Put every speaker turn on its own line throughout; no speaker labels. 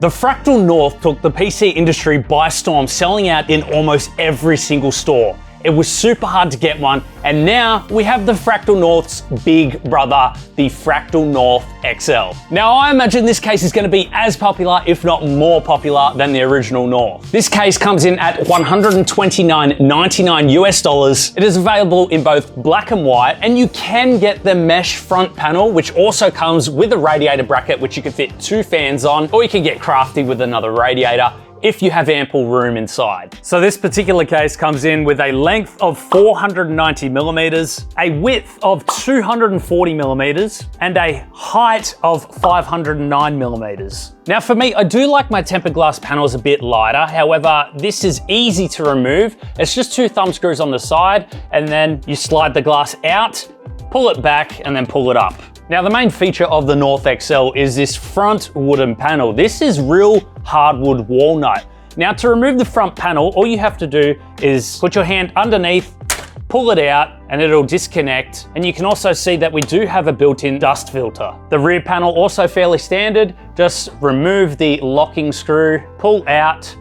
The Fractal North took the PC industry by storm, selling out in almost every single store. It was super hard to get one, and now we have the Fractal North's big brother, the Fractal North XL. Now, I imagine this case is going to be as popular, if not more popular, than the original North. This case comes in at $129.99 US. It is available in both black and white, and you can get the mesh front panel, which also comes with a radiator bracket, which you can fit 2 fans on, or you can get crafty with another radiator if you have ample room inside. So this particular case comes in with a length of 490 millimeters, a width of 240 millimeters, and a height of 509 millimeters. Now for me, I do like my tempered glass panels a bit lighter. However, this is easy to remove. It's just 2 thumb screws on the side, and then you slide the glass out, pull it back, and then pull it up. Now, the main feature of the North XL is this front wooden panel. This is real hardwood walnut. Now, to remove the front panel, all you have to do is put your hand underneath, pull it out, and it'll disconnect. And you can also see that we do have a built-in dust filter. The rear panel, also fairly standard. Just remove the locking screw, pull out,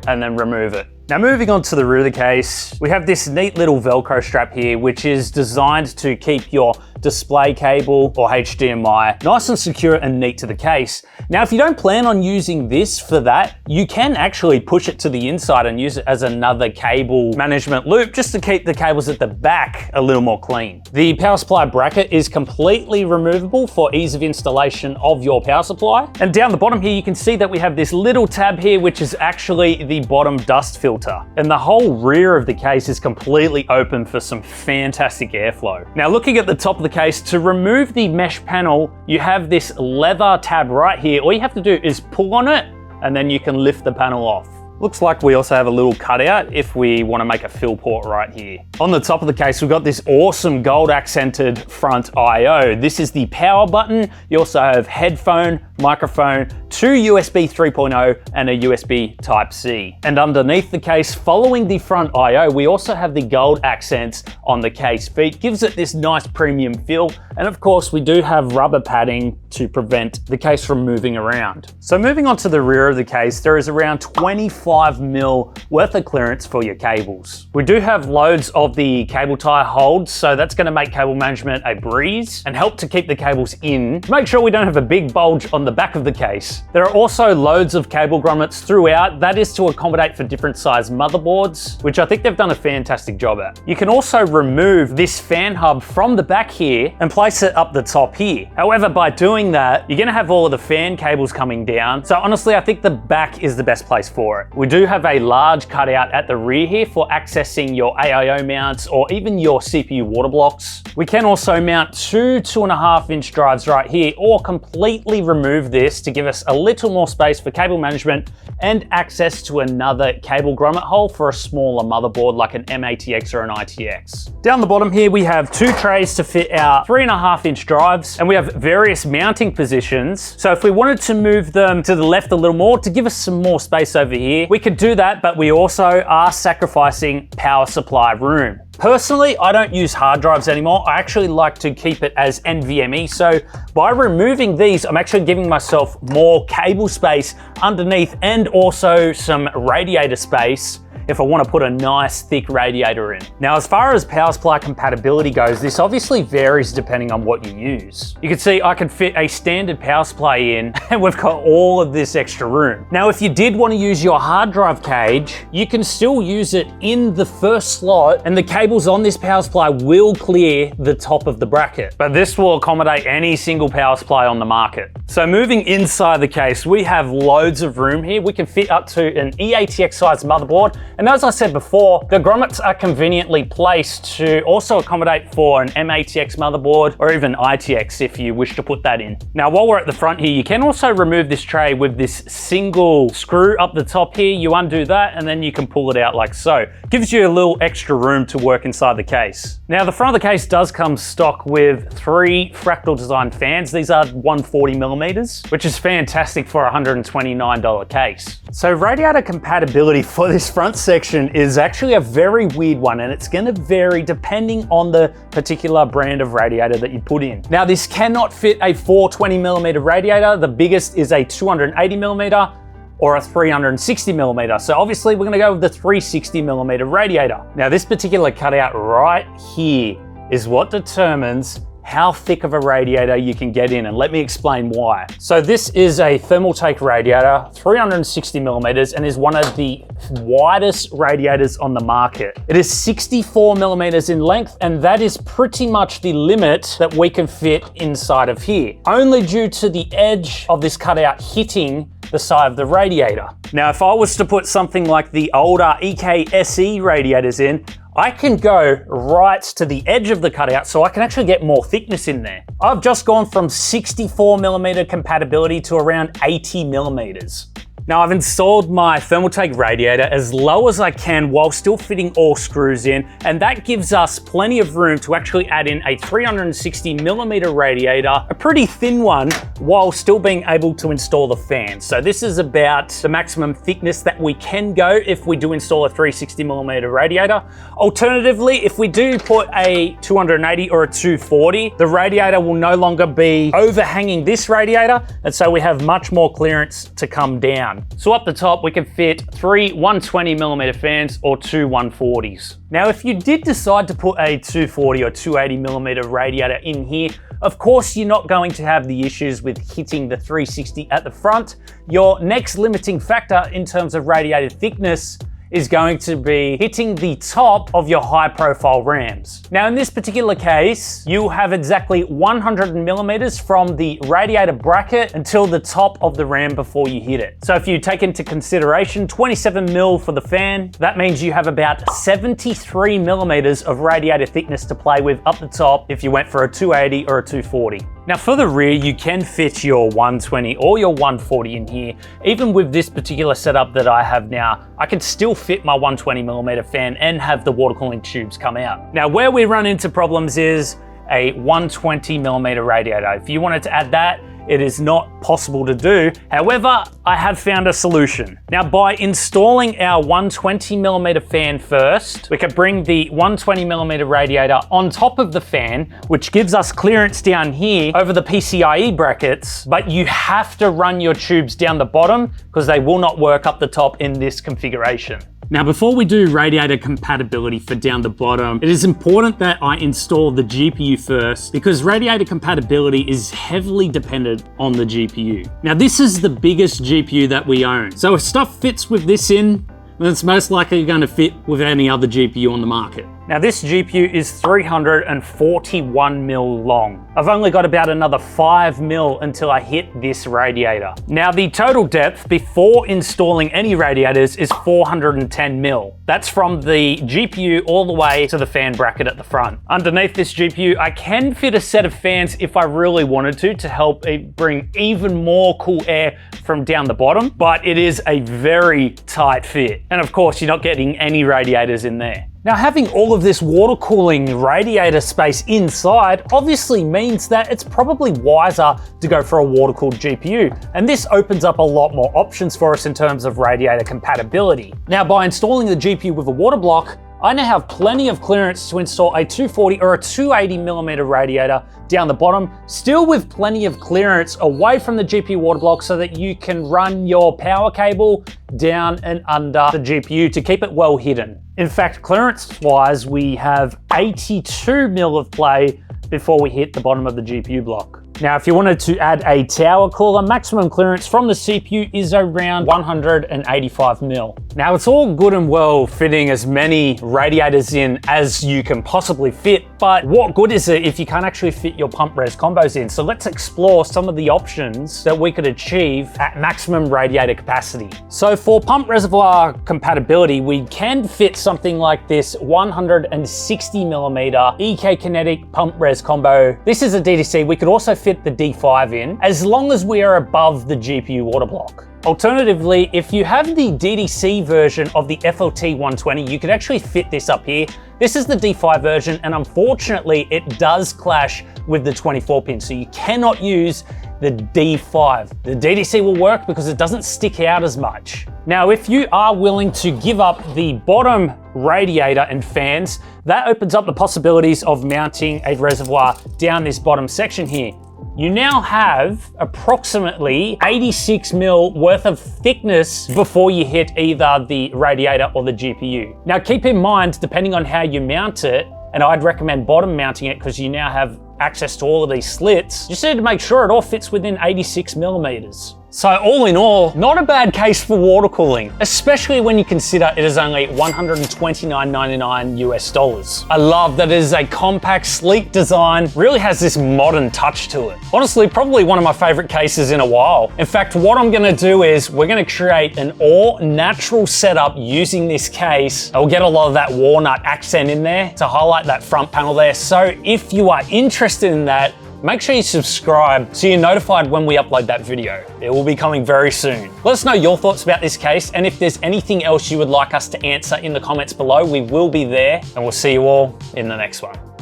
and then remove it. Now, moving on to the rear of the case, we have this neat little Velcro strap here, which is designed to keep your display cable or HDMI nice and secure and neat to the case. Now, if you don't plan on using this for that, you can actually push it to the inside and use it as another cable management loop, just to keep the cables at the back a little more clean. The power supply bracket is completely removable for ease of installation of your power supply. And down the bottom here, you can see that we have this little tab here, which is actually the bottom dust filter. And the whole rear of the case is completely open for some fantastic airflow. Now, looking at the top of the case, to remove the mesh panel, you have this leather tab right here. All you have to do is pull on it, and then you can lift the panel off. Looks like we also have a little cutout if we want to make a fill port right here. On the top of the case, we've got this awesome gold accented front I/O. This is the power button. You also have headphone, microphone, 2 USB 3.0 and a USB Type-C. And underneath the case, following the front I/O, we also have the gold accents on the case feet. Gives it this nice premium feel. And of course, we do have rubber padding to prevent the case from moving around. So moving on to the rear of the case, there is around 25mm worth of clearance for your cables. We do have loads of the cable tie holds, so that's going to make cable management a breeze and help to keep the cables in. Make sure we don't have a big bulge on the back of the case. There are also loads of cable grommets throughout. That is to accommodate for different size motherboards, which I think they've done a fantastic job at. You can also remove this fan hub from the back here and place it up the top here. However, by doing that, you're going to have all of the fan cables coming down. So honestly, I think the back is the best place for it. We do have a large cutout at the rear here for accessing your AIO mounts or even your CPU water blocks. We can also mount 2 2.5-inch drives right here, or completely remove this to give us a little more space for cable management and access to another cable grommet hole for a smaller motherboard like an M-ATX or an ITX. Down the bottom here, we have 2 trays to fit our 3.5-inch drives, and we have various mounting positions. So if we wanted to move them to the left a little more to give us some more space over here, we could do that, but we also are sacrificing power supply room. Personally, I don't use hard drives anymore. I actually like to keep it as NVMe. So by removing these, I'm actually giving myself more cable space underneath and also some radiator space if I want to put a nice thick radiator in. Now, as far as power supply compatibility goes, this obviously varies depending on what you use. You can see I can fit a standard power supply in and we've got all of this extra room. Now, if you did want to use your hard drive cage, you can still use it in the first slot, and the cables on this power supply will clear the top of the bracket. But this will accommodate any single power supply on the market. So moving inside the case, we have loads of room here. We can fit up to an eATX size motherboard. And as I said before, the grommets are conveniently placed to also accommodate for an M-ATX motherboard or even ITX if you wish to put that in. Now, while we're at the front here, you can also remove this tray with this single screw up the top here. You undo that and then you can pull it out like so. Gives you a little extra room to work inside the case. Now, the front of the case does come stock with 3 Fractal Design fans. These are 140mm, which is fantastic for a $129 case. So radiator compatibility for this front section is actually a very weird one, and it's going to vary depending on the particular brand of radiator that you put in. Now, this cannot fit a 420mm radiator. The biggest is a 280mm or a 360mm. So obviously we're going to go with the 360mm radiator. Now, this particular cutout right here is what determines how thick of a radiator you can get in, and let me explain why. So this is a thermal take radiator, 360mm, and is one of the widest radiators on the market. It is 64mm in length, and that is pretty much the limit that we can fit inside of here, only due to the edge of this cutout hitting the side of the radiator. Now, if I was to put something like the older EKSE radiators in, I can go right to the edge of the cutout, so I can actually get more thickness in there. I've just gone from 64mm compatibility to around 80mm. Now, I've installed my thermal take radiator as low as I can while still fitting all screws in, and that gives us plenty of room to actually add in a 360mm radiator, a pretty thin one, while still being able to install the fan. So this is about the maximum thickness that we can go if we do install a 360mm radiator. Alternatively, if we do put a 280 or a 240, the radiator will no longer be overhanging this radiator, and so we have much more clearance to come down. So up the top, we can fit 3 120mm fans or 2 140s. Now, if you did decide to put a 240 or 280mm radiator in here, of course, you're not going to have the issues with hitting the 360 at the front. Your next limiting factor in terms of radiator thickness is going to be hitting the top of your high profile rams. Now, in this particular case, you have exactly 100mm from the radiator bracket until the top of the ram before you hit it. So if you take into consideration 27mm for the fan, that means you have about 73mm of radiator thickness to play with up the top if you went for a 280 or a 240. Now, for the rear, you can fit your 120 or your 140 in here. Even with this particular setup that I have now, I can still fit my 120mm fan and have the water cooling tubes come out. Now, where we run into problems is a 120mm radiator. If you wanted to add that, it is not possible to do. However, I have found a solution. Now, by installing our 120mm fan first, we can bring the 120mm radiator on top of the fan, which gives us clearance down here over the PCIe brackets, but you have to run your tubes down the bottom because they will not work up the top in this configuration. Now, before we do radiator compatibility for down the bottom, it is important that I install the GPU first because radiator compatibility is heavily dependent on the GPU. Now, this is the biggest GPU that we own. So if stuff fits with this in, then it's most likely going to fit with any other GPU on the market. Now, this GPU is 341mm long. I've only got about another 5mm until I hit this radiator. Now, the total depth before installing any radiators is 410mm. That's from the GPU all the way to the fan bracket at the front. Underneath this GPU, I can fit a set of fans if I really wanted to help bring even more cool air from down the bottom, but it is a very tight fit. And of course, you're not getting any radiators in there. Now, having all of this water cooling radiator space inside obviously means that it's probably wiser to go for a water-cooled GPU, and this opens up a lot more options for us in terms of radiator compatibility. Now, by installing the GPU with a water block, I now have plenty of clearance to install a 240 or a 280mm radiator down the bottom, still with plenty of clearance away from the GPU water block so that you can run your power cable down and under the GPU to keep it well hidden. In fact, clearance-wise, we have 82mm of play before we hit the bottom of the GPU block. Now, if you wanted to add a tower cooler, maximum clearance from the CPU is around 185mm. Now, it's all good and well fitting as many radiators in as you can possibly fit, but what good is it if you can't actually fit your pump res combos in? So let's explore some of the options that we could achieve at maximum radiator capacity. So for pump reservoir compatibility, we can fit something like this 160mm EK Kinetic pump res combo. This is a DDC. We could also fit the D5 in, as long as we are above the GPU water block. Alternatively, if you have the DDC version of the FLT 120, you could actually fit this up here. This is the D5 version, and unfortunately, it does clash with the 24 pin, so you cannot use the D5. The DDC will work because it doesn't stick out as much. Now, if you are willing to give up the bottom radiator and fans, that opens up the possibilities of mounting a reservoir down this bottom section here. You now have approximately 86 mil worth of thickness before you hit either the radiator or the GPU. Now keep in mind, depending on how you mount it, and I'd recommend bottom mounting it because you now have access to all of these slits, you just need to make sure it all fits within 86 millimeters. So all in all, not a bad case for water cooling, especially when you consider it is only $129.99 US. I love that it is a compact, sleek design, really has this modern touch to it. Honestly, probably one of my favorite cases in a while. In fact, what I'm gonna do is we're gonna create an all natural setup using this case. I'll get a lot of that walnut accent in there to highlight that front panel there. So if you are interested in that, make sure you subscribe so you're notified when we upload that video. It will be coming very soon. Let us know your thoughts about this case, and if there's anything else you would like us to answer in the comments below, we will be there, and we'll see you all in the next one.